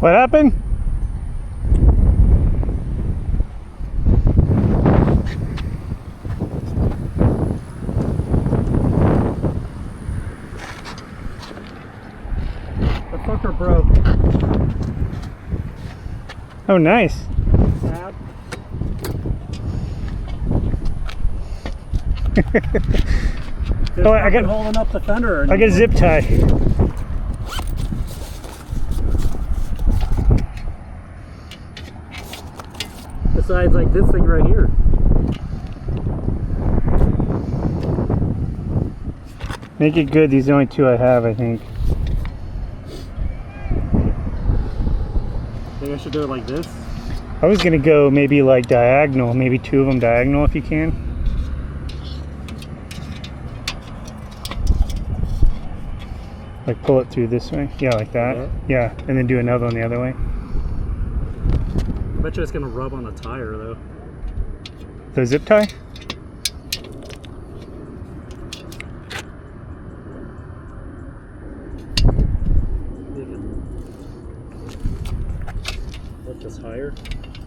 What happened? The fucker broke. Oh, nice. Sad. Oh, I got holding up the fender. I got a zip tie. Besides, like this thing right here. Make it good. These are the only two I have, I think. Think I should do it like this? I was gonna go maybe like diagonal, maybe two of them diagonal if you can. Like pull it through this way. Yeah, like that. Okay. Yeah, and then do another one the other way. I bet you it's gonna rub on the tire though. The zip tie?